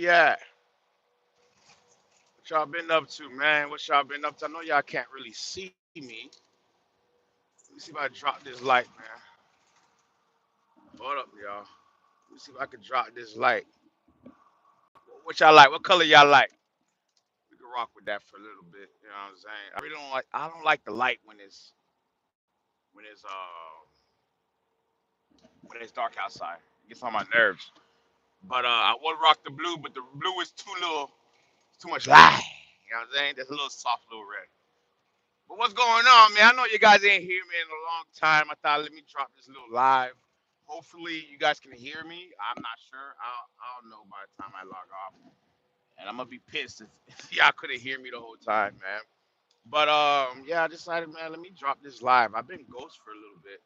we at? What y'all been up to, man? What y'all been up to? I know y'all can't really see me. Let me see if I drop this light, man. Hold up, y'all. Let me see if I can drop this light. What y'all like? What color y'all like? We can rock with that for a little bit. You know what I'm saying? I really don't like. I don't like the light when it's dark outside. It gets on my nerves. But I would rock the blue, but the blue is too much light. You know what I'm saying? There's a little soft, little red. But what's going on, man? I know you guys ain't hear me in a long time. I thought let me drop this little live. Hopefully you guys can hear me. I'm not sure. I'll know by the time I log off. And I'm gonna be pissed if y'all couldn't hear me the whole time, man. But yeah, I decided, man, let me drop this live. I've been ghost for a little bit.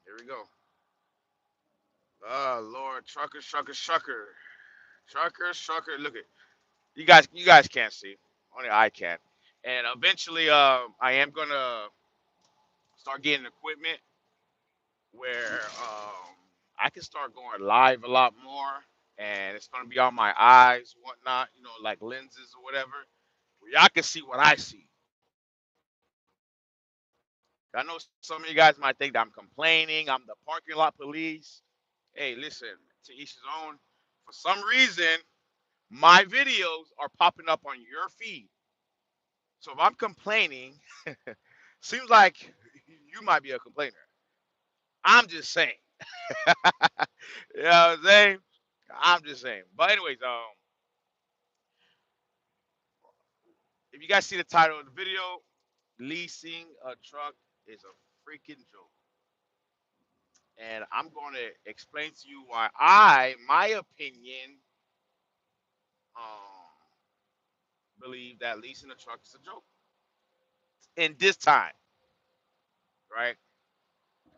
Here we go. Oh Lord, trucker. Look at you guys can't see. Only I can. And eventually, I am gonna start getting equipment where I can start going live a lot more, and it's gonna be on my eyes, whatnot, like lenses or whatever, where y'all can see what I see. I know some of you guys might think that I'm complaining, I'm the parking lot police. Hey, listen, to each his own. For some reason, my videos are popping up on your feed. So if I'm complaining, seems like you might be a complainer. I'm just saying. You know what I'm saying? I'm just saying. But anyways, if you guys see the title of the video, leasing a truck is a freaking joke. And I'm going to explain to you why my opinion, um, believe that leasing a truck is a joke. In this time, right?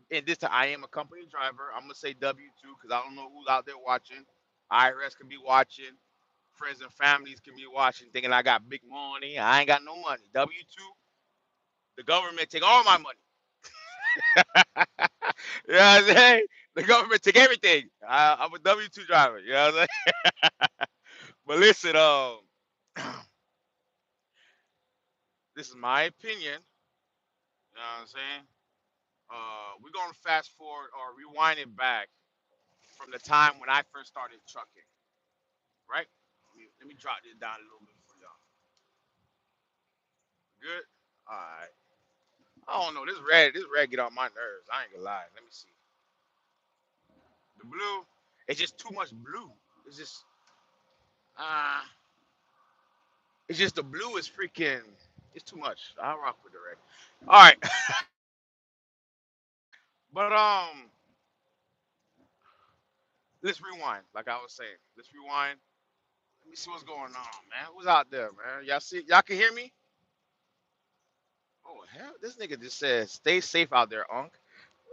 In this time, I am a company driver. I'm going to say W-2 because I don't know who's out there watching. IRS can be watching. Friends and families can be watching, thinking I got big money. I ain't got no money. W-2, the government take all my money. You know what I'm saying? The government take everything. I'm a W two driver. You know what I'm saying? But listen, this is my opinion. You know what I'm saying? We're gonna fast forward or rewind it back from the time when I first started trucking. Right? Let me drop this down a little bit for y'all. Good. All right. I don't know. This red get on my nerves. I ain't gonna lie. Let me see. The blue. It's just too much blue. It's just. Uh, it's just the blue is freaking. It's too much. I'll rock with the red. All right, but let's rewind. Like I was saying, let's rewind. Let me see what's going on, man. Who's out there, man? Y'all see? Y'all can hear me? Oh hell, this nigga just said, "Stay safe out there, Unc."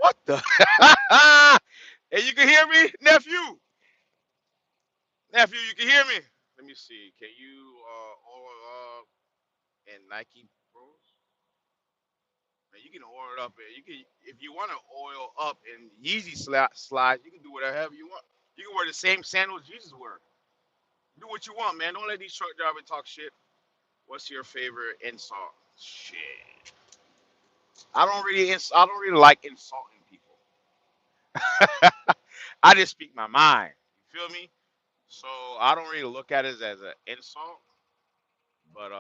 What the? Hey, you can hear me, nephew? Nephew, you can hear me? Let me see. Can you order up in Nike Pros? Man, you can order it up. You can, if you want to oil up in Yeezy slides, you can do whatever you want. You can wear the same sandals Jesus wear. Do what you want, man. Don't let these truck drivers talk shit. What's your favorite insult? Shit. I don't really like insulting people. I just speak my mind. You feel me? So I don't really look at it as an insult. But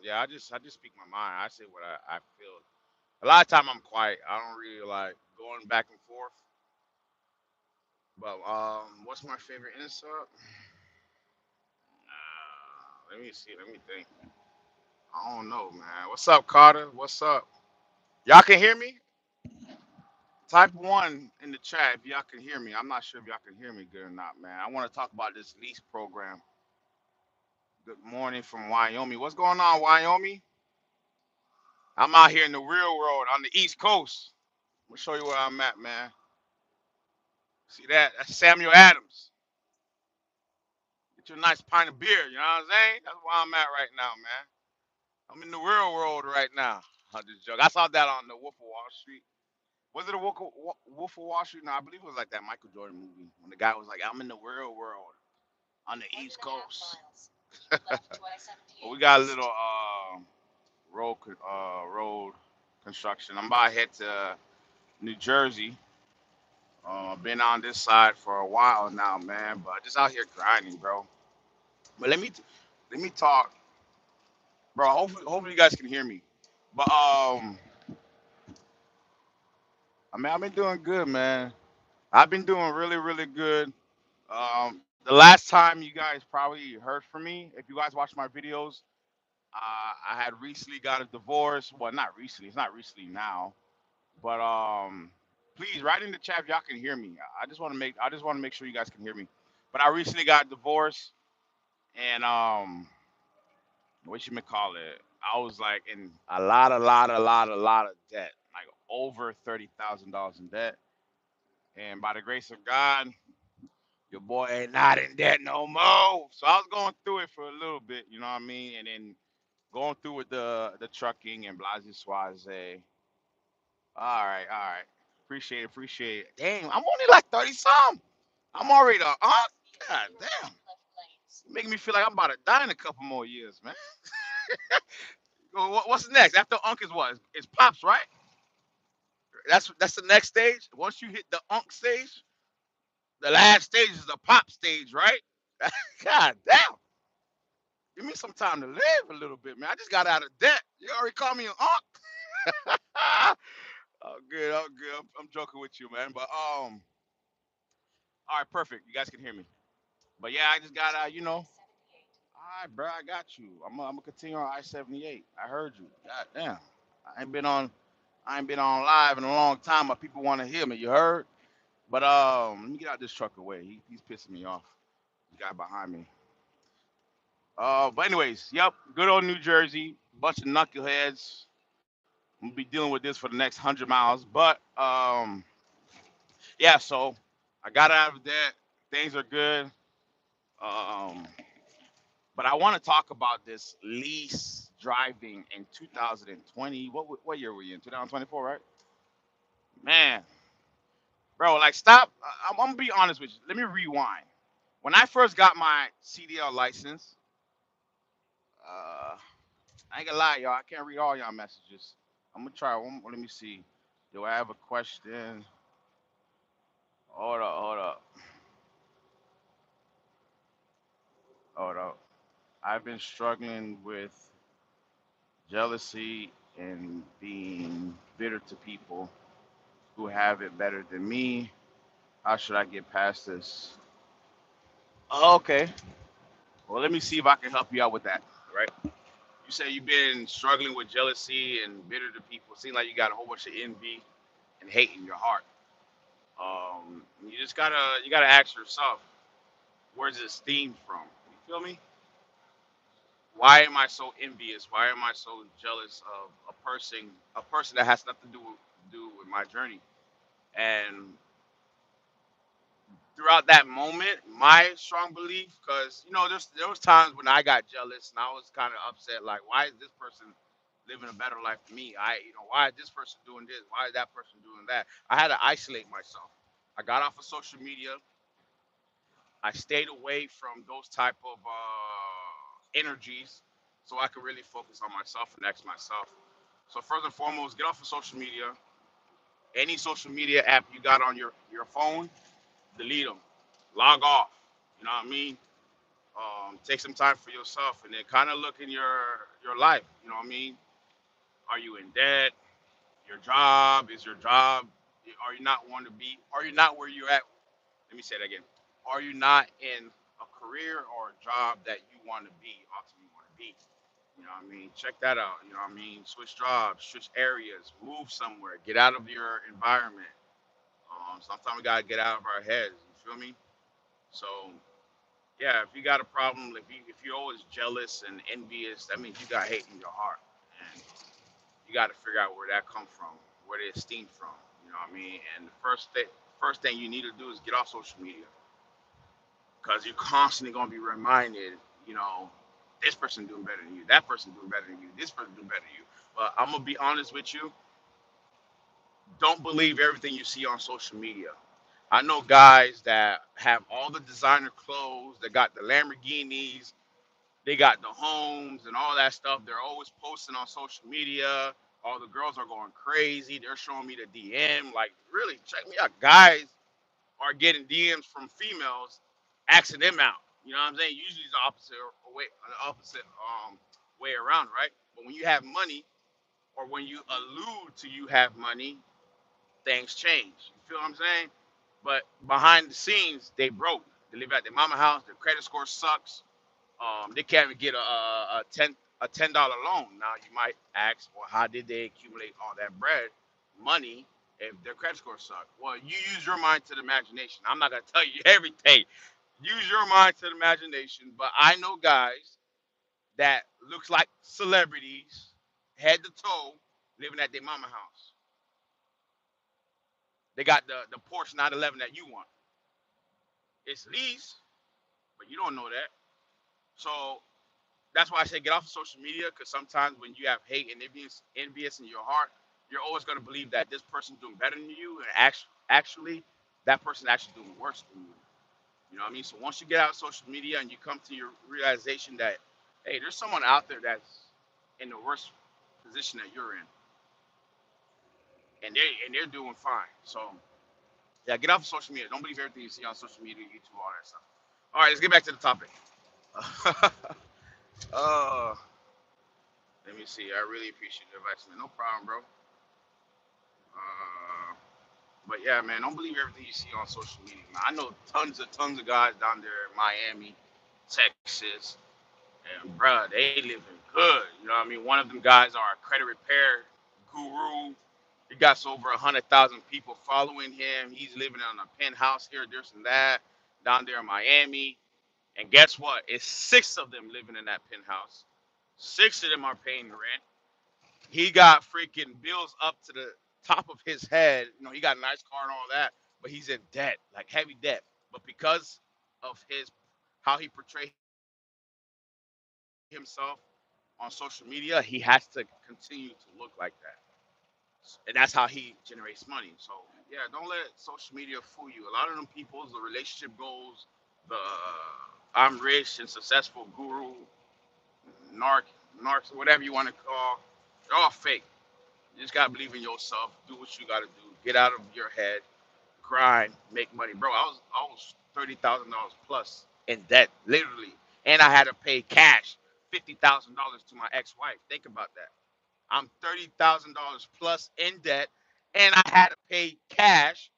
yeah, I just speak my mind. I say what I feel. A lot of time I'm quiet. I don't really like going back and forth. But what's my favorite insult? Let me see. Let me think. I don't know, man. What's up, Carter? What's up? Y'all can hear me? Type one in the chat if y'all can hear me. I'm not sure if y'all can hear me good or not, man. I want to talk about this lease program. Good morning from Wyoming. What's going on, Wyoming? I'm out here in the real world on the East Coast. I'm gonna show you where I'm at, man. See that? That's Samuel Adams. Get you a nice pint of beer. You know what I'm saying? That's where I'm at right now, man. I'm in the real world right now. I just joke. I saw that on the Wolf of Wall Street. Was it a Wolf of Wall Street? No, I believe it was like that Michael Jordan movie when the guy was like, "I'm in the real world." on the East Coast. Well, we got a little road construction. I'm about to head to New Jersey. Been on this side for a while now, man, but just out here grinding, bro. But let me talk, bro. Hopefully you guys can hear me. But I mean, I've been doing good, man. I've been doing really, really good. The last time you guys probably heard from me, if you guys watch my videos, I had recently got a divorce. Well, not recently. It's not recently now. But please write in the chat if y'all can hear me. I just want to make sure you guys can hear me. But I recently got divorced, and what you may call it, I was like in a lot of debt, like over $30,000 in debt. And by the grace of God, your boy ain't not in debt no more. So I was going through it for a little bit, you know what I mean, and then going through with the trucking and Blase Suarez. All right. Appreciate it. Damn, I'm only like 30 some. I'm already the God damn. Making me feel like I'm about to die in a couple more years, man. What's next? After Unk is what? It's Pops, right? That's the next stage. Once you hit the Unk stage, the last stage is the Pop stage, right? God damn. Give me some time to live a little bit, man. I just got out of debt. You already called me an Unk? Oh, good. Oh, good. I'm joking with you, man. But all right, perfect. You guys can hear me. But yeah, I just got All right, bro, I got you. I'm gonna continue on I-78. I heard you. God damn. I ain't been on I ain't been on live in a long time, but people want to hear me. You heard? But let me get out this truck away. He's pissing me off. The guy behind me. But anyways, yep. Good old New Jersey. Bunch of knuckleheads. I'm gonna be dealing with this for the next 100 miles. But yeah. So I got out of that. Things are good. Um, but I want to talk about this lease driving in 2020. What year were you in? 2024, right? Man, bro, like stop. I'm gonna be honest with you. Let me rewind. When I first got my CDL license, uh, I ain't gonna lie, y'all. I can't read all y'all messages. I'm gonna try one. Let me see. Do I have a question? Hold up, hold up. I've been struggling with jealousy and being bitter to people who have it better than me. How should I get past this? Oh, okay. Well, let me see if I can help you out with that. Right? You say you've been struggling with jealousy and bitter to people. Seems like you got a whole bunch of envy and hate in your heart. You gotta ask yourself, where's this stem from? You feel me? Why am I so envious? Why am I so jealous of a person that has nothing to do with my journey? And throughout that moment, my strong belief, because there was times when I got jealous and I was kind of upset, like why is this person living a better life than me? Why is this person doing this? Why is that person doing that? I had to isolate myself. I got off of social media. I stayed away from those type of energies so I could really focus on myself and ask myself. So first and foremost, get off of social media. Any social media app you got on your phone, delete them. Log off. You know what I mean? Take some time for yourself and then kind of look in your life. You know what I mean? Are you in debt? Your job is your job. Are you not want to be? Are you not where you're at? Let me say that again. Are you not in a career or a job that you want to be? Ultimately, want to be. You know what I mean? Check that out. You know what I mean? Switch jobs, switch areas, move somewhere, get out of your environment. Sometimes we gotta get out of our heads. You feel me? So yeah, if you got a problem, if you're always jealous and envious, that means you got hate in your heart, and you got to figure out where that come from, where it stem from. You know what I mean? And the first thing you need to do is get off social media, because you're constantly gonna be reminded, you know, this person doing better than you, that person doing better than you, this person doing better than you. But I'm gonna be honest with you. Don't believe everything you see on social media. I know guys that have all the designer clothes, they got the Lamborghinis, they got the homes and all that stuff. They're always posting on social media. All the girls are going crazy. They're showing me the DM. Like, really, check me out. Guys are getting DMs from females, asking them out. You know what I'm saying? Usually it's the opposite way around, right? But when you have money, or when you allude to you have money, things change. You feel what I'm saying? But behind the scenes, they broke. They live at their mama house. Their credit score sucks. They can't even get a $10 loan. Now you might ask, well, how did they accumulate all that bread, money, if their credit score sucks? Well, you use your mind to the imagination. I'm not gonna tell you everything. Use your mind to the imagination. But I know guys that looks like celebrities, head to toe, living at their mama house. They got the Porsche 911 that you want. It's lease, but you don't know that. So that's why I say get off of social media, because sometimes when you have hate and envious in your heart, you're always going to believe that this person's doing better than you, and actually, that person actually doing worse than you. You know what I mean? So once you get out of social media and you come to your realization that, hey, there's someone out there that's in the worst position that you're in, and they're doing fine. So yeah, get off of social media. Don't believe everything you see on social media, YouTube, all that stuff. All right, let's get back to the topic. uh, Let me see. I really appreciate the advice, man. No problem, bro. Uh, but yeah, man, don't believe everything you see on social media, man. I know tons of guys down there in Miami, Texas, and bruh, they living good. You know what I mean? One of them guys are a credit repair guru. He got over 100,000 people following him. He's living on a penthouse here, this and that, down there in Miami. And guess what? It's six of them living in that penthouse. Six of them are paying rent. He got freaking bills up to the top of his head. You know, he got a nice car and all that, but he's in debt, like heavy debt. But because of his how he portrays himself on social media, he has to continue to look like that. And that's how he generates money. So yeah, don't let social media fool you. A lot of them people's the relationship goals, the I'm rich and successful guru, narcs, whatever you want to call, they're all fake. You just gotta believe in yourself. Do what you gotta do. Get out of your head. Grind. Make money, bro. I was $30,000 plus in debt, literally, and I had to pay cash $50,000 to my ex-wife. Think about that. I'm $30,000 plus in debt, and I had to pay cash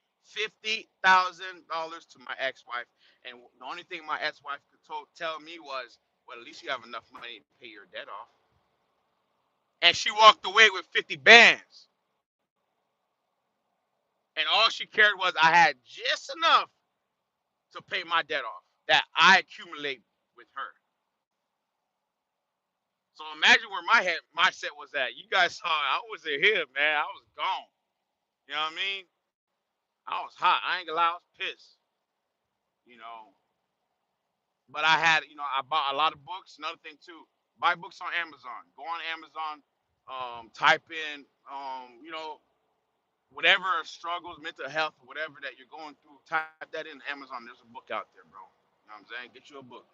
$50,000 to my ex-wife. And the only thing my ex-wife could tell me was, "Well, at least you have enough money to pay your debt off." And she walked away with 50 bands. And all she cared was I had just enough to pay my debt off that I accumulate with her. So imagine where my head mindset was at. You guys saw I was in here, man. I was gone. You know what I mean? I was hot. I ain't gonna lie, I was pissed. You know, but I had, I bought a lot of books. Another thing too, buy books on Amazon. Go on Amazon, type in, whatever struggles, mental health, whatever that you're going through. Type that in Amazon. There's a book out there, bro. You know what I'm saying? Get you a book.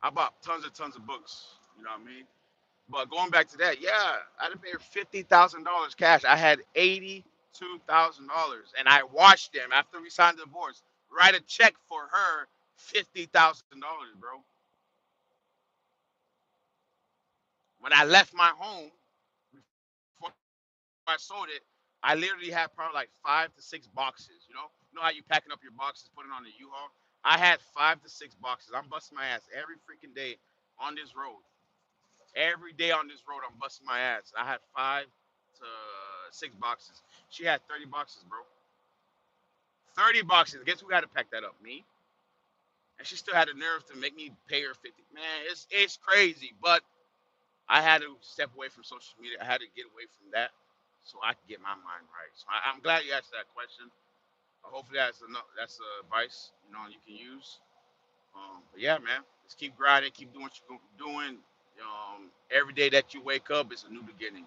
I bought tons of books. You know what I mean? But going back to that, yeah, I done paid $50,000 cash. I had $82,000, and I watched them after we signed the divorce write a check for her $50,000, bro. When I left my home before I sold it, I literally had probably like 5 to 6 boxes. You know how you packing up your boxes, putting on the U-Haul. I had 5 to 6 boxes. I'm busting my ass every freaking day on this road. Every day on this road, I'm busting my ass. I had 5 to 6 boxes. She had 30 boxes, bro. 30 boxes. Guess who had to pack that up? Me. And she still had the nerve to make me pay her 50. Man, it's crazy. But I had to step away from social media. I had to get away from that so I could get my mind right. So I'm glad you asked that question. Hopefully that's advice you can use. But yeah, man, just keep grinding, keep doing what you're doing. Every day that you wake up is a new beginning.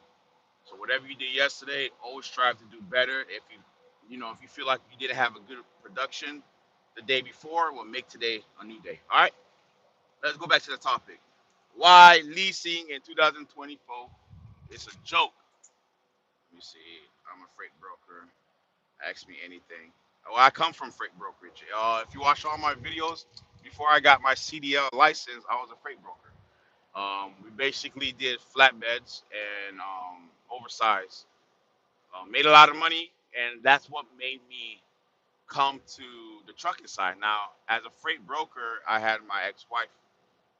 So whatever you did yesterday, always strive to do better. If you If you feel like you didn't have a good production the day before, will make today a new day. All right, let's go back to the topic. Why leasing in 2024 is a joke. Let me see. I'm a freight broker. Ask me anything. Well, I come from freight brokerage. If you watch all my videos, before I got my CDL license, I was a freight broker. We basically did flatbeds and oversized. Made a lot of money, and that's what made me come to the trucking side. Now, as a freight broker, I had my ex-wife.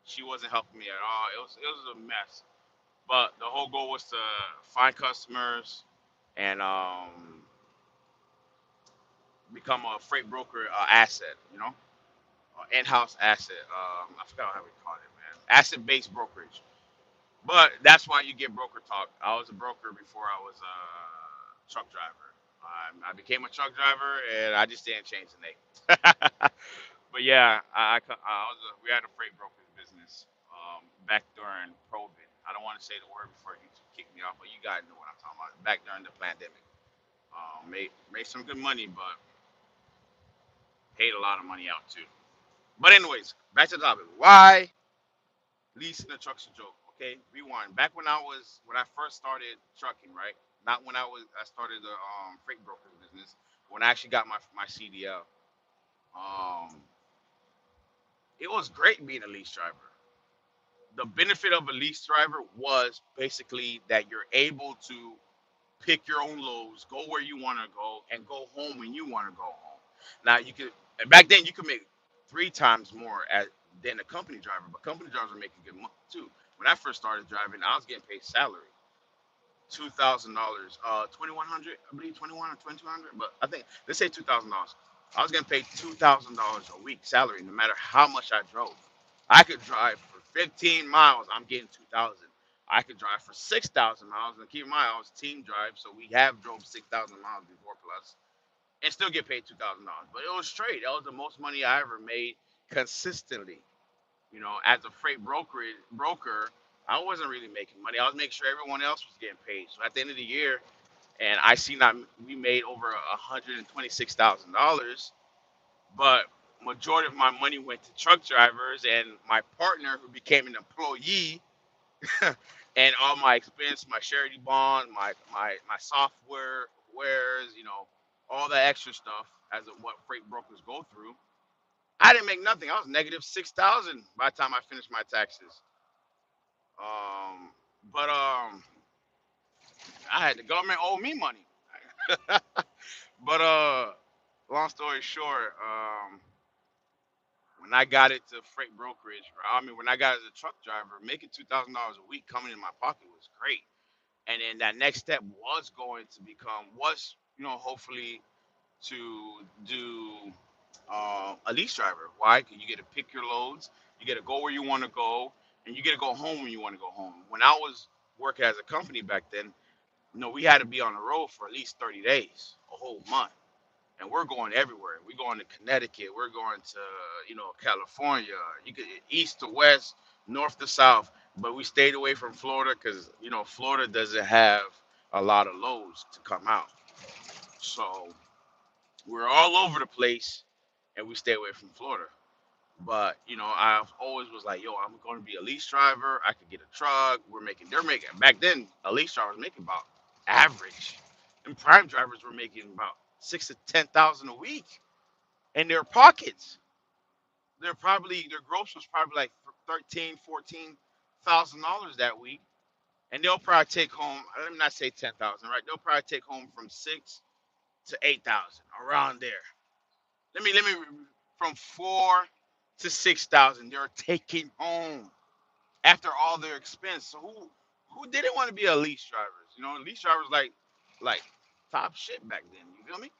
She wasn't helping me at all. It was a mess. But the whole goal was to find customers and become a freight broker asset. In-house asset. I forgot how we call it, man. Asset-based brokerage. But that's why you get broker talk. I was a broker before I was a truck driver. I became a truck driver, and I just didn't change the name. But yeah, we had a freight brokerage business back during COVID. I don't want to say the word before you kick me off, but you guys know what I'm talking about. Back during the pandemic, made some good money, but paid a lot of money out too. But anyways, back to the topic. Why leasing a truck's a joke? Okay, rewind. Back when I first started trucking, right? Not when I started the freight brokerage business. When I actually got my CDL, um, it was great being a lease driver. The benefit of a lease driver was basically that you're able to pick your own loads, go where you want to go, and go home when you want to go home. Now you could back then you could make three times more than a company driver, but company drivers are making good money too. When I first started driving, I was getting paid salary. $2,000, 2,100, I believe 21 or 2,200, but I think let's say $2,000. I was getting paid $2,000 a week salary, no matter how much I drove. I could drive for 15 miles, I'm getting 2,000. I could drive for 6,000 miles, and keep in mind I was team drive, so we have drove 6,000 miles before plus, and still get paid $2,000. But it was straight. That was the most money I ever made consistently. As a freight broker, I wasn't really making money. I was making sure everyone else was getting paid. So at the end of the year, and I seen that we made over $126,000, but majority of my money went to truck drivers and my partner who became an employee, and all my expense, my surety bond, my software wares, all the extra stuff as of what freight brokers go through. I didn't make nothing. I was negative 6,000 by the time I finished my taxes. Um, but I had the government owe me money. But long story short, when I got into freight brokerage, I mean, when I got as a truck driver, making $2,000 a week coming in my pocket was great. And then that next step hopefully to do a lease driver. Why? Because you get to pick your loads, you get to go where you want to go, and you get to go home when you want to go home. When I was working as a company back then, we had to be on the road for at least 30 days, a whole month. And we're going everywhere. We're going to Connecticut. We're going to, California. You could east to west, north to south. But we stayed away from Florida because, Florida doesn't have a lot of loads to come out. So we're all over the place and we stay away from Florida. But I always was like, yo, I'm going to be a lease driver. I could get a truck. They're making back then. A lease driver was making about average, and prime drivers were making about 6 to 10 thousand a week in their pockets. Their gross was probably like 13, $14,000 that week, and they'll probably take home. Let me not say 10,000, right? They'll probably take home from 6 to 8,000 around there. Let me from 4 to 6,000 they're taking home after all their expense. So who didn't want to be a lease drivers? Lease drivers like top shit back then. You feel me?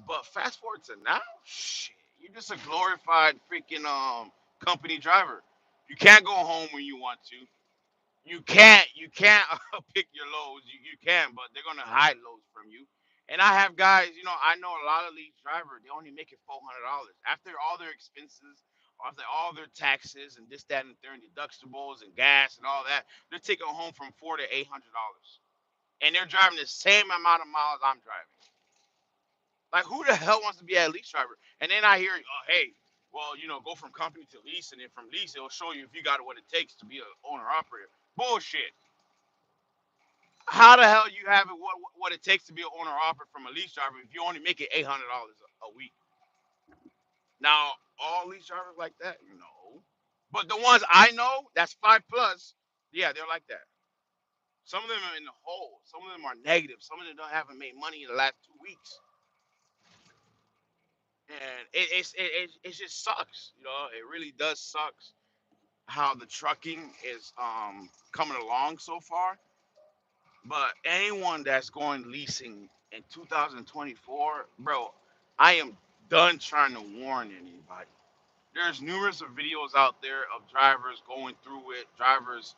But fast forward to now, shit, you're just a glorified freaking company driver. You can't go home when you want to. You can't pick your loads. You can, but they're gonna hide loads from you. And I have guys, I know a lot of these drivers. They only make it $400 after all their expenses, after all their taxes and this, that, and their deductibles and gas and all that. They're taking home from $400 to $800, and they're driving the same amount of miles I'm driving. Like, who the hell wants to be a lease driver? And then I hear, oh, hey, well, go from company to lease, and then from lease, it'll show you if you got what it takes to be an owner operator. Bullshit. How the hell you have it what it takes to be an owner operator from a lease driver if you only make it $800 a week? Now, all lease drivers like that? No. But the ones I know, that's 5 plus, yeah, they're like that. Some of them are in the hole. Some of them are negative. Some of them don't haven't made money in the last 2 weeks, and it just sucks. It really does sucks how the trucking is coming along so far. But anyone that's going leasing in 2024, bro, I am done trying to warn anybody. There's numerous of videos out there of drivers going through it, drivers,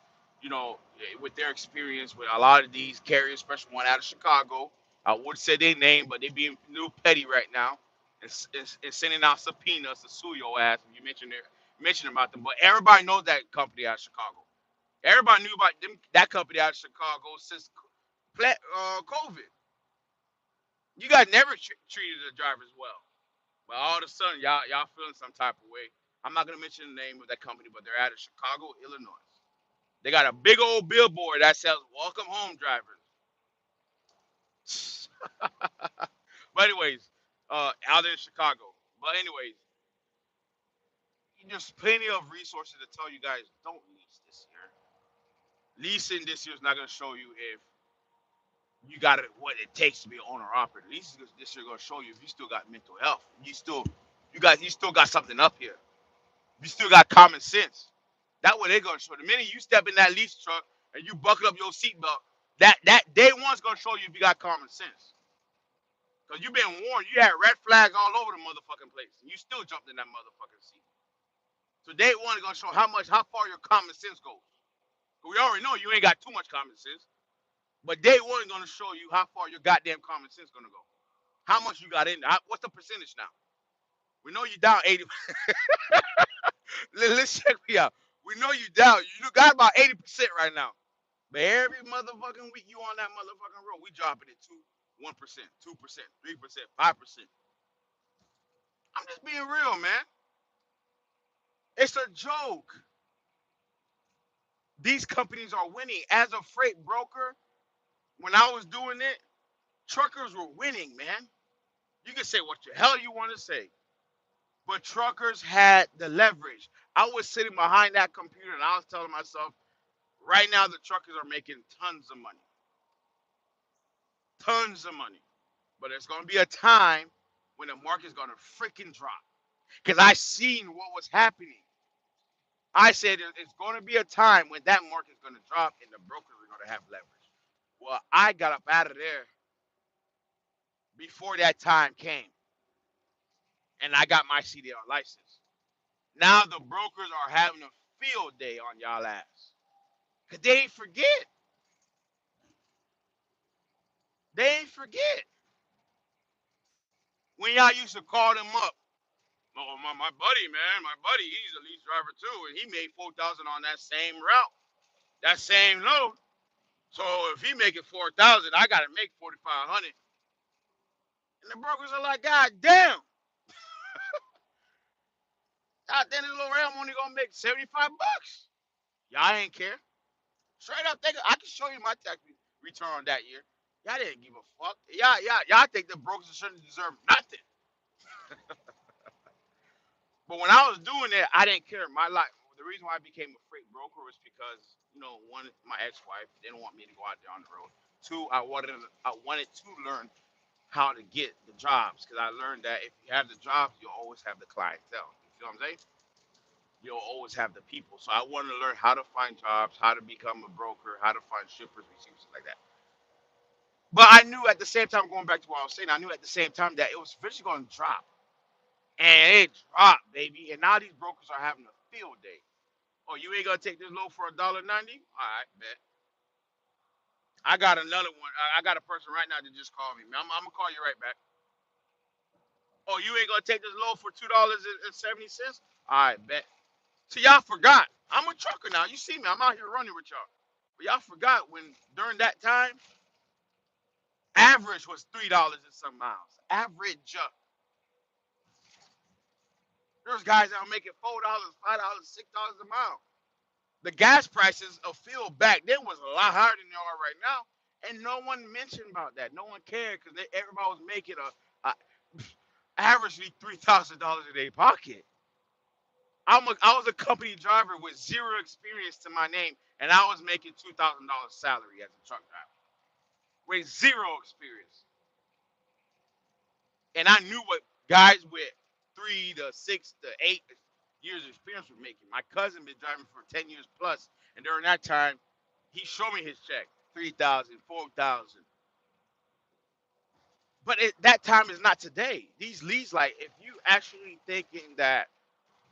with their experience with a lot of these carriers, especially one out of Chicago. I would say their name, but they being a little petty right now. And sending out subpoenas to sue your ass if you mention about them. But everybody knows that company out of Chicago. Everybody knew about that company out of Chicago since COVID. You guys never treated the drivers well. But all of a sudden, y'all feeling some type of way. I'm not gonna mention the name of that company, but they're out of Chicago, Illinois. They got a big old billboard that says "Welcome home, drivers." But anyways, out in Chicago. But anyways, there's plenty of resources to tell you guys don't lease this year. Leasing this year is not gonna show you if you got what it takes to be an owner operator. Leasing this year gonna show you if you still got mental health. You still got something up here. You still got common sense. That's what they're gonna show. The minute you step in that lease truck and you buckle up your seatbelt, that day one's gonna show you if you got common sense. Cause you've been warned. You had red flags all over the motherfucking place, and you still jumped in that motherfucking seat. So day one is gonna show how far your common sense goes. We already know you ain't got too much common sense, but day one is gonna show you how far your goddamn common sense gonna go. How much you got in there? What's the percentage now? We know you down 80. Let's check me out. We know you down. You got about 80% right now. But every motherfucking week you on that motherfucking road, we dropping it to 1%, 2%, 3%, 5%. I'm just being real, man. It's a joke. These companies are winning. As a freight broker, when I was doing it, truckers were winning, man. You can say what the hell you want to say, but truckers had the leverage. I was sitting behind that computer and I was telling myself, right now the truckers are making tons of money. Tons of money. But there's going to be a time when the market's going to freaking drop. Because I seen what was happening. I said it's going to be a time when that market's going to drop and the brokers are going to have leverage. Well, I got up out of there before that time came, and I got my CDL license. Now the brokers are having a field day on y'all ass. Because they ain't forget. They ain't forget. When y'all used to call them up, oh, my buddy, man, my buddy, he's a lease driver too, and he made 4,000 on that same route, that same load. So if he making 4,000, I gotta make 4,500. And the brokers are like, God damn, God damn, this little ram only gonna make 75 bucks. Y'all ain't care. Straight up, I can show you my tax return on that year. Y'all didn't give a fuck. Y'all think the brokers shouldn't deserve nothing. But when I was doing that, I didn't care. My life. The reason why I became a freight broker was because one, my ex-wife didn't want me to go out there on the road. Two, I wanted to learn how to get the jobs because I learned that if you have the jobs, you'll always have the clientele. You feel what I'm saying? You'll always have the people. So I wanted to learn how to find jobs, how to become a broker, how to find shippers, receivers, like that. But I knew at the same time, going back to what I was saying, I knew at the same time that it was eventually going to drop. And it dropped, baby. And now these brokers are having a field day. Oh, you ain't gonna take this low for $1.90? All right, bet. I got another one. I got a person right now that just called me. I'm gonna call you right back. Oh, you ain't gonna take this low for $2.70? All right, bet. So y'all forgot. I'm a trucker now. You see me. I'm out here running with y'all. But y'all forgot when during that time, Average was $3 and some miles. Average. There's guys that are making $4, $5, $6 a mile. The gas prices of fuel back then was a lot higher than they are right now, and no one mentioned about that. No one cared because everybody was making a averagely $3,000 in their pocket. I was a company driver with zero experience to my name, and I was making $2,000 salary as a truck driver with zero experience. And I knew what guys with 3 to 6 to 8 years of experience were making. My cousin been driving for 10 years plus, and during that time, he showed me his check, 3,000, 4,000. But that time is not today. These leads, like, if you actually thinking that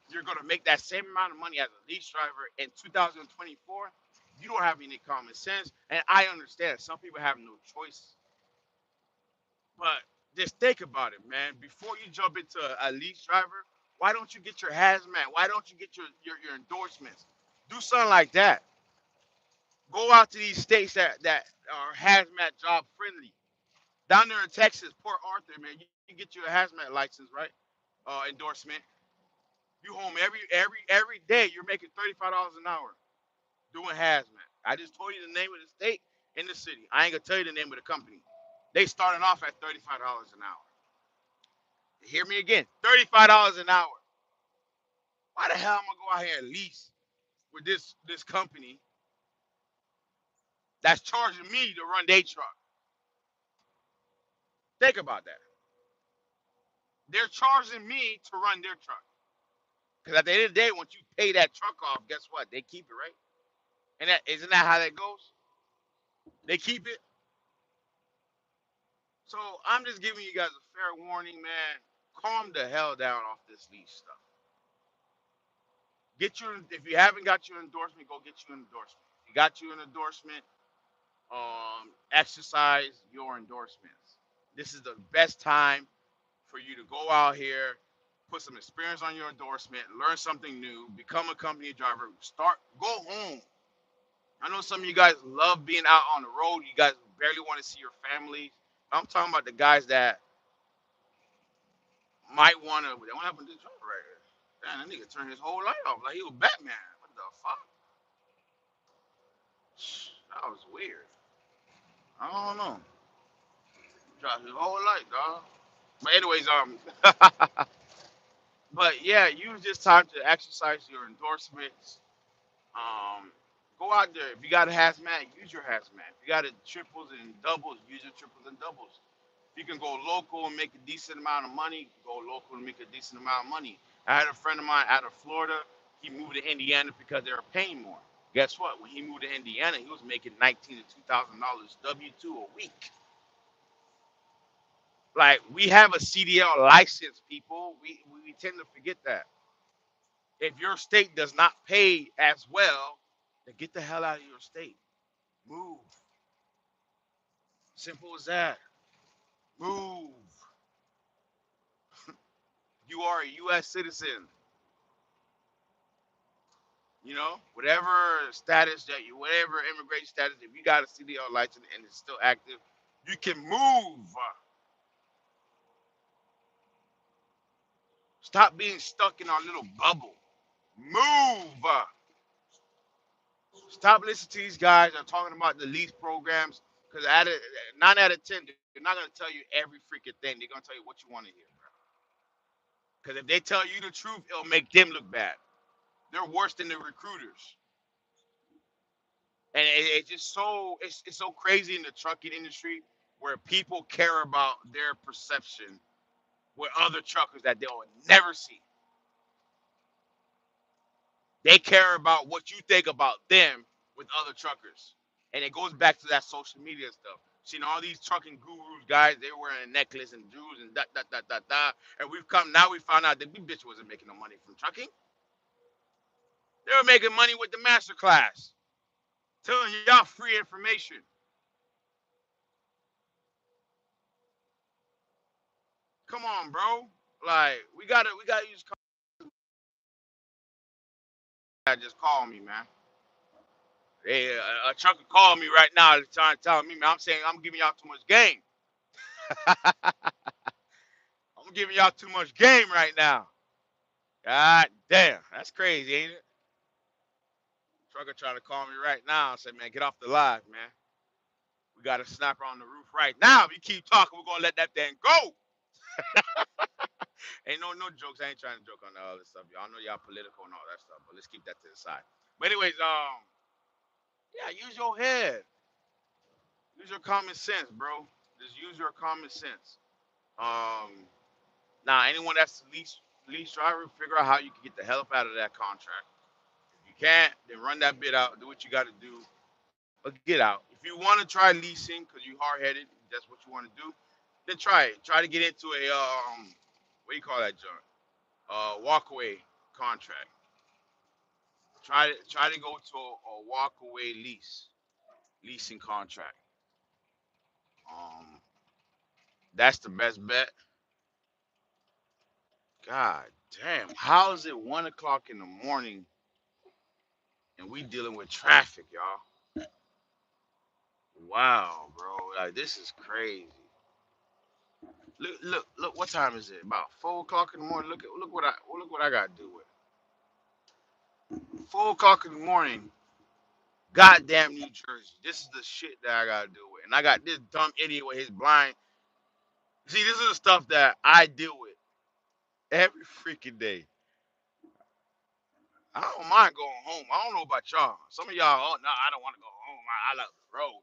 you're gonna make that same amount of money as a lease driver in 2024, you don't have any common sense. And I understand some people have no choice. But just think about it, man. Before you jump into a lease driver, why don't you get your hazmat? Why don't you get your endorsements? Do something like that. Go out to these states that are hazmat job friendly. Down there in Texas, Port Arthur, man, you get your hazmat license, right? Endorsement. You home every day. You're making $35 an hour doing hazmat. I just told you the name of the state and the city. I ain't gonna tell you the name of the company. They starting off at $35 an hour. Hear me again, $35 an hour. Why the hell am I gonna go out here and lease with this company that's charging me to run their truck? Think about that. They're charging me to run their truck. Because at the end of the day, once you pay that truck off, guess what? They keep it, right? And that isn't that how that goes? They keep it. So I'm just giving you guys a fair warning, man. Calm the hell down off this lease stuff. If you haven't got your endorsement, go get you an endorsement. If you got you an endorsement, exercise your endorsements. This is the best time for you to go out here, put some experience on your endorsement, learn something new, become a company driver, go home. I know some of you guys love being out on the road. You guys barely want to see your families. I'm talking about the guys that might want to. What happened to this driver right here? Damn, that nigga turned his whole light off like he was Batman. What the fuck? That was weird. I don't know. Dropped his whole light, dog. But anyways, but yeah, use this time to exercise your endorsements. Um, Go out there. If you got a hazmat, use your hazmat. If you got a triples and doubles, use your triples and doubles. If you can go local and make a decent amount of money, go local and make a decent amount of money. I had a friend of mine out of Florida. He moved to Indiana because they were paying more. Guess what? When he moved to Indiana, he was making $19,000 to $2,000 W-2 a week. Like, we have a CDL license, people. We tend to forget that. If your state does not pay as well, then get the hell out of your state. Move. Simple as that. Move. You are a U.S. citizen. You know, whatever status whatever immigration status, if you got a CDL license and it's still active, you can move. Stop being stuck in our little bubble. Move. Stop listening to these guys that are talking about the lease programs because 9 out of 10, they're not going to tell you every freaking thing. They're going to tell you what you want to hear, bro. Because if they tell you the truth, it'll make them look bad. They're worse than the recruiters. And it's just it's so crazy in the trucking industry where people care about their perception with other truckers that they'll never see. They care about what you think about them with other truckers. And it goes back to that social media stuff. Seeing all these trucking gurus, guys, they wearing a necklace and jewels and da. And we found out that we bitch wasn't making no money from trucking. They were making money with the master class. Telling y'all free information. Come on, bro. Like, we gotta use just call me, man. Hey, a trucker called me right now trying to tell me, man. I'm saying I'm giving y'all too much game. I'm giving y'all too much game right now. God damn, that's crazy, ain't it? Trucker trying to call me right now and say, man, get off the live, man. We got a sniper on the roof right now. If you keep talking, we're gonna let that thing go. Ain't no jokes. I ain't trying to joke on all this stuff. Y'all know y'all political and all that stuff, but let's keep that to the side. But anyways, yeah, use your head. Use your common sense, bro. Just use your common sense. Um, Now anyone that's the lease driver, figure out how you can get the hell up out of that contract. If you can't, then run that bit out, do what you got to do, but get out. If you want to try leasing because you hard headed, that's what you want to do, then try it. Try to get into a what do you call that joint? Walkaway contract. Try to go to a walkaway leasing contract. Um, that's the best bet. God damn, how is it 1 o'clock in the morning and we dealing with traffic, y'all? Wow, bro, like this is crazy. Look. What time is it? About 4 o'clock in the morning. Look what I got to do with 4 o'clock in the morning. Goddamn New Jersey. This is the shit that I got to deal with, and I got this dumb idiot with his blind. See, this is the stuff that I deal with every freaking day. I don't mind going home. I don't know about y'all. Some of y'all, oh no, I don't want to go home. I love the road.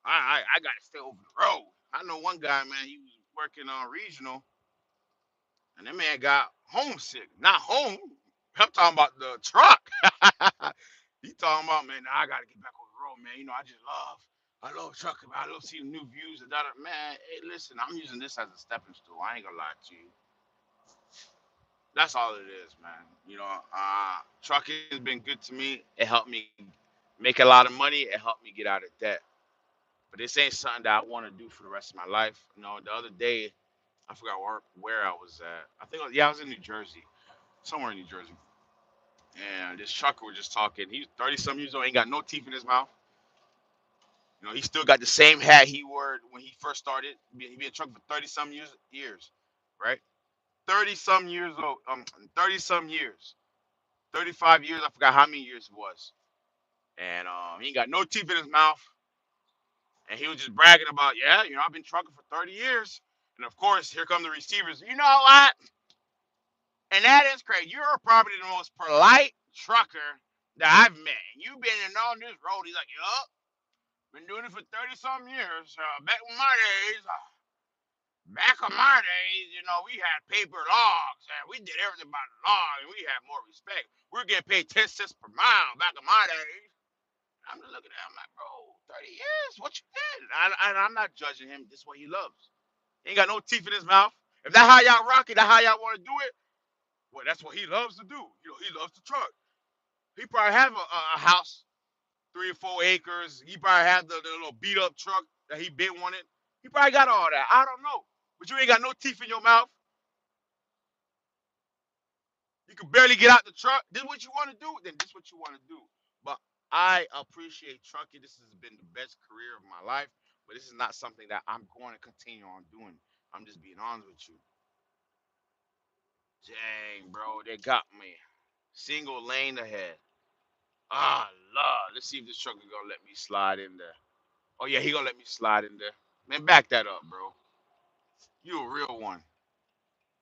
I got to stay over the road. I know one guy, man. He was working on regional. And that man got homesick. Not home. I'm talking about the truck. He talking about, man, nah, I gotta get back on the road, man. I love trucking, man. I love seeing new views and that. Man, hey, listen, I'm using this as a stepping stool. I ain't gonna lie to you. That's all it is, man. Trucking has been good to me. It helped me make a lot of money. It helped me get out of debt. But this ain't something that I want to do for the rest of my life. The other day, I forgot where I was at. Yeah, I was in New Jersey, somewhere in New Jersey. And this trucker was just talking. He's 30 some years old, ain't got no teeth in his mouth. He still got the same hat he wore when he first started. He been a trucker for 30 some years, right? 30 some years old. 30 some years. 35 years. I forgot how many years it was. And he ain't got no teeth in his mouth. And he was just bragging about, yeah, I've been trucking for 30 years. And of course, here come the receivers. You know what? And that is crazy. You're probably the most polite trucker that I've met. And you've been in on this road. He's like, yup, been doing it for 30 some years. Back in my days, we had paper logs and we did everything by the law and we had more respect. We are getting paid 10 cents per mile back in my days. I'm just looking at him like, bro, 30 years? What you did? I'm not judging him. This is what he loves. He ain't got no teeth in his mouth. If that's how y'all rock it, that's how y'all want to do it, well, that's what he loves to do. He loves to truck. He probably have a house, 3 or 4 acres. He probably have the little beat up truck that he been wanted. He probably got all that. I don't know. But you ain't got no teeth in your mouth. You can barely get out the truck. This is what you want to do? Then this is what you want to do. But I appreciate trucking. This has been the best career of my life. But this is not something that I'm going to continue on doing. I'm just being honest with you. Dang, bro, they got me. Single lane ahead. Ah, Lord. Let's see if this trucker gonna let me slide in there. Oh yeah, he gonna let me slide in there. Man, back that up, bro. You a real one.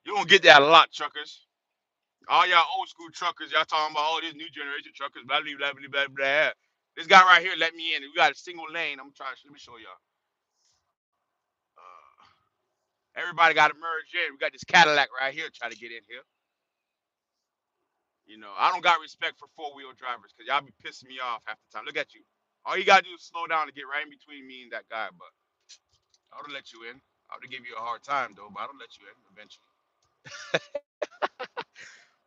You don't get that a lot, truckers. All y'all old school truckers, y'all talking about all these new generation truckers, blah blah blah blah blah blah. This guy right here let me in. We got a single lane. I'm trying. Let me show y'all. Uh, Everybody got to merge in. We got this Cadillac right here trying to get in here. I don't got respect for four-wheel drivers because y'all be pissing me off half the time. Look at you. All you gotta do is slow down to get right in between me and that guy. But I would let you in. I would give you a hard time though, but I don't let you in eventually.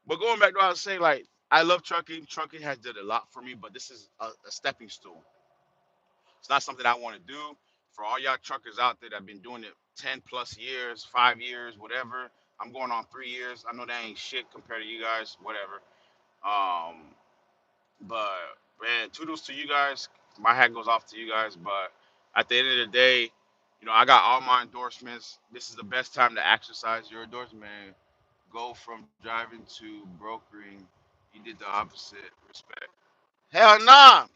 But going back to what I was saying, like I love trucking. Trucking has did a lot for me, but this is a stepping stone. It's not something I want to do. For all y'all truckers out there that have been doing it 10 plus years, 5 years, whatever. I'm going on 3 years. I know that ain't shit compared to you guys, whatever. Um, but man, toodles to you guys. My hat goes off to you guys. But at the end of the day, I got all my endorsements. This is the best time to exercise your endorsement. Man. Go from driving to brokering. You did the opposite. Respect. Hell nah.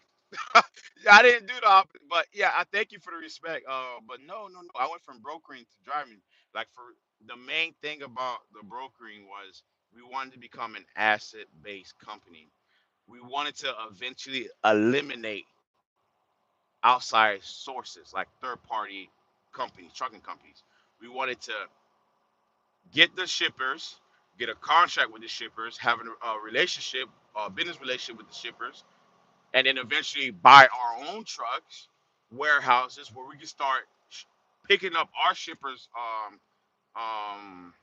I didn't do the opposite, but yeah, I thank you for the respect. But no, no, no. I went from brokering to driving. Like for the main thing about the brokering was we wanted to become an asset-based company. We wanted to eventually eliminate outside sources like third-party companies, trucking companies. We wanted to get the shippers, get a contract with the shippers, have a relationship, a business relationship with the shippers, and then eventually buy our own trucks, warehouses where we can start picking up our shippers' um,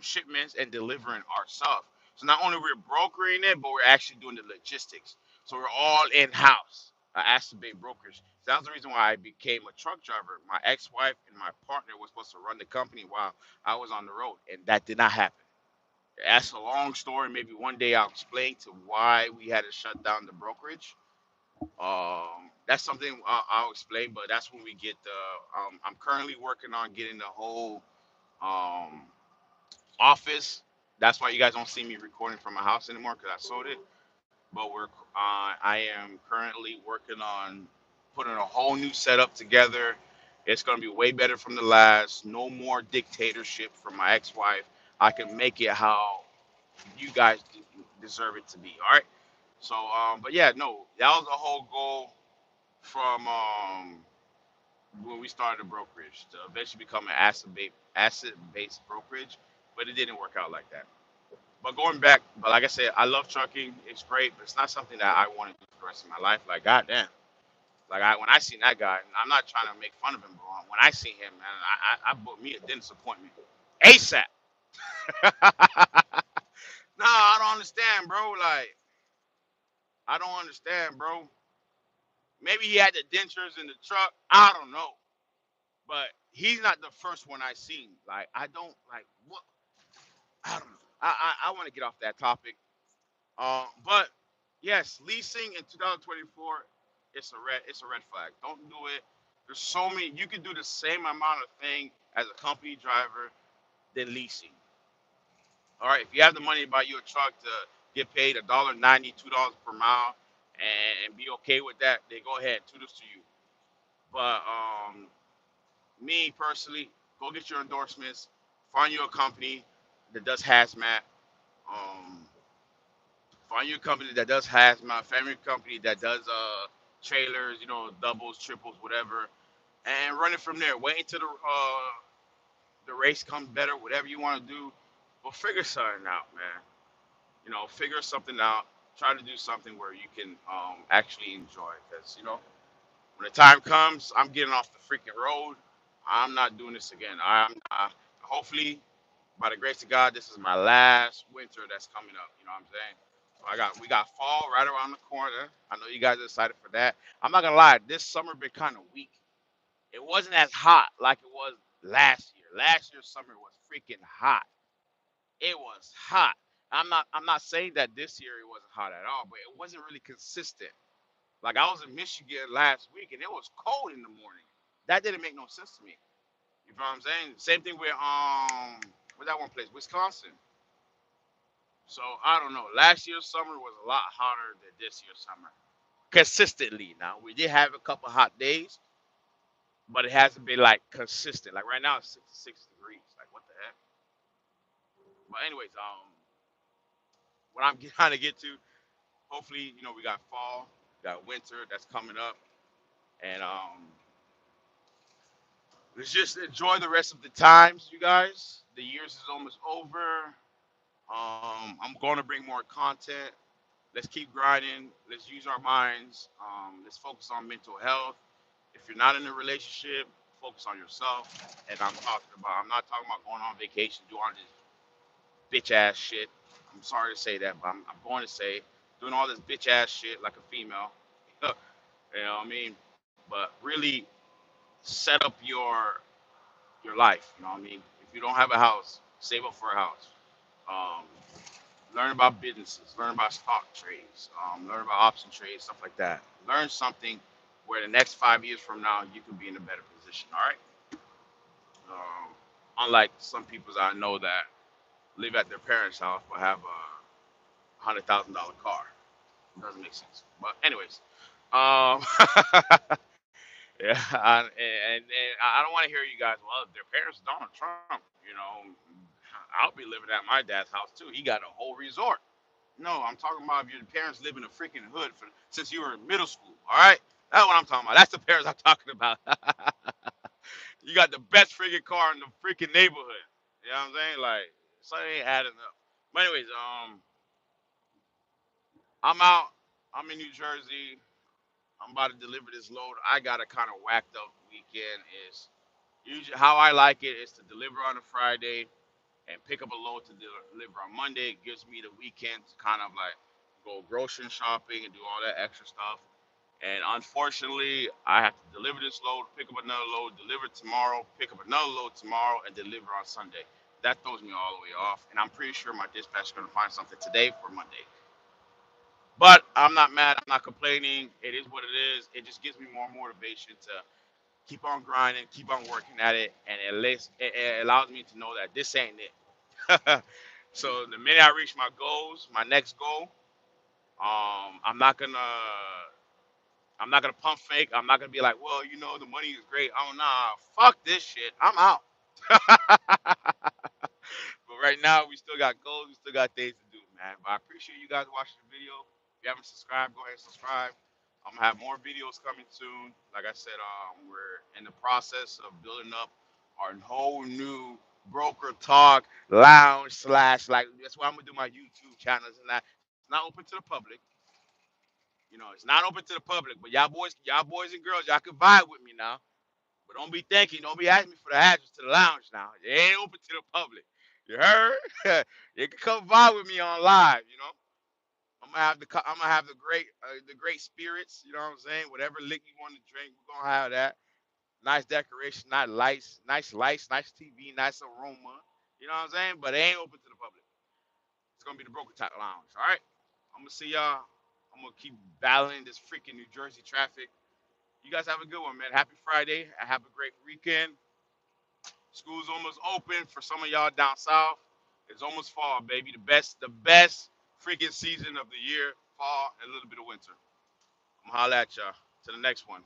shipments and delivering our stuff. So not only we're brokering it, but we're actually doing the logistics. So we're all in house, asset-based brokers. So that's the reason why I became a truck driver. My ex-wife and my partner was supposed to run the company while I was on the road, and that did not happen. That's a long story. Maybe one day I'll explain to why we had to shut down the brokerage. That's something I'll explain, but that's when we get the. I'm currently working on getting the whole um, office. That's why you guys don't see me recording from my house anymore because I sold it. But I am currently working on putting a whole new setup together. It's gonna be way better from the last. No more dictatorship from my ex-wife. I can make it how you guys deserve it to be. All right. So, but yeah, no, that was the whole goal from when we started the brokerage to eventually become an asset based brokerage, but it didn't work out like that. But going back, but like I said, I love trucking. It's great, but it's not something that I want to do for the rest of my life. Like goddamn, like when I seen that guy, and I'm not trying to make fun of him, but when I seen him, man, I booked me a dentist appointment ASAP. Nah, I don't understand, bro. Like I don't understand, bro. Maybe he had the dentures in the truck. I don't know. But he's not the first one I seen. Like I don't like what I don't know. I want to get off that topic. But yes, leasing in 2024, it's a red flag. Don't do it. There's so many. You can do the same amount of thing as a company driver than leasing. All right, if you have the money to buy you a truck to get paid $1.90, $2 per mile, and be okay with that, then go ahead, kudos to you. But me personally, go get your endorsements. Find you a company that does hazmat. Um, Find you a company that does hazmat. Family company that does trailers, doubles, triples, whatever, and run it from there. Wait until the race comes better. Whatever you want to do, but figure something out, man. Figure something out. Try to do something where you can actually enjoy. Because when the time comes, I'm getting off the freaking road. I'm not doing this again. Hopefully, by the grace of God, this is my last winter that's coming up. You know what I'm saying? So we got fall right around the corner. I know you guys are excited for that. I'm not gonna lie, this summer been kind of weak. It wasn't as hot like it was last year. Last year's summer was freaking hot. It was hot. I'm not saying that this year it wasn't hot at all, but it wasn't really consistent. Like I was in Michigan last week and it was cold in the morning. That didn't make no sense to me. You know what I'm saying? Same thing with that one place, Wisconsin. So I don't know. Last year's summer was a lot hotter than this year's summer. Consistently. Now we did have a couple hot days, but it hasn't been like consistent. Like right now it's 66 degrees. Like what the heck? But anyways, what I'm trying to get to, hopefully, we got fall, we got winter that's coming up, and let's just enjoy the rest of the times, you guys. The years is almost over. I'm going to bring more content. Let's keep grinding. Let's use our minds. Let's focus on mental health. If you're not in a relationship, focus on yourself. And I'm not talking about going on vacation, doing all this bitch ass shit. I'm sorry to say that, but I'm going to say doing all this bitch ass shit like a female. You know what I mean? But really set up your life. You know what I mean? If you don't have a house, save up for a house. Um, Learn about businesses, learn about stock trades, learn about option trades, stuff like that. Learn something where the next 5 years from now you can be in a better position. All right. Unlike some people I know that live at their parents' house but have $100,000 car. It doesn't make sense. But anyways, um, yeah, and I don't want to hear you guys. Well, their parents Donald Trump. I'll be living at my dad's house too. He got a whole resort. No, I'm talking about if your parents live in a freaking hood since you were in middle school. All right, that's what I'm talking about. That's the parents I'm talking about. You got the best freaking car in the freaking neighborhood. You know what I'm saying? Like, so it ain't adding up. But anyways, I'm out. I'm in New Jersey. I'm about to deliver this load. I got a kind of whacked up weekend. Is usually how I like it is to deliver on a Friday and pick up a load to deliver on Monday. It gives me the weekend to kind of like go grocery shopping and do all that extra stuff. And unfortunately, I have to deliver this load, pick up another load, deliver tomorrow, pick up another load tomorrow, and deliver on Sunday. That throws me all the way off. And I'm pretty sure my dispatch is going to find something today for Monday. But I'm not mad. I'm not complaining. It is what it is. It just gives me more motivation to keep on grinding, keep on working at it, and at least it allows me to know that this ain't it. So the minute I reach my goals, my next goal, um, I'm not gonna I'm not gonna pump fake. I'm not gonna be like, well, the money is great. Oh nah, fuck this shit. I'm out. But right now, we still got goals. We still got things to do, man. But I appreciate you guys watching the video. If you haven't subscribed, go ahead and subscribe. I'm gonna have more videos coming soon. Like I said, we're in the process of building up our whole new broker talk lounge slash like that's why I'm gonna do my YouTube channels and that. It's not open to the public. It's not open to the public. But y'all boys and girls, y'all can vibe with me now. But don't be asking me for the address to the lounge now. It ain't open to the public. You heard? You can come vibe with me on live. I'm gonna have the great spirits. You know what I'm saying? Whatever lick you want to drink, we're gonna have that. Nice decoration, nice lights, nice TV, nice aroma. You know what I'm saying? But it ain't open to the public. It's gonna be the Broken Top Lounge. All right. I'm gonna see y'all. I'm gonna keep battling this freaking New Jersey traffic. You guys have a good one, man. Happy Friday. Have a great weekend. School's almost open for some of y'all down south. It's almost fall, baby. The best freaking season of the year. Fall and a little bit of winter. I'm gonna holla at y'all. To the next one.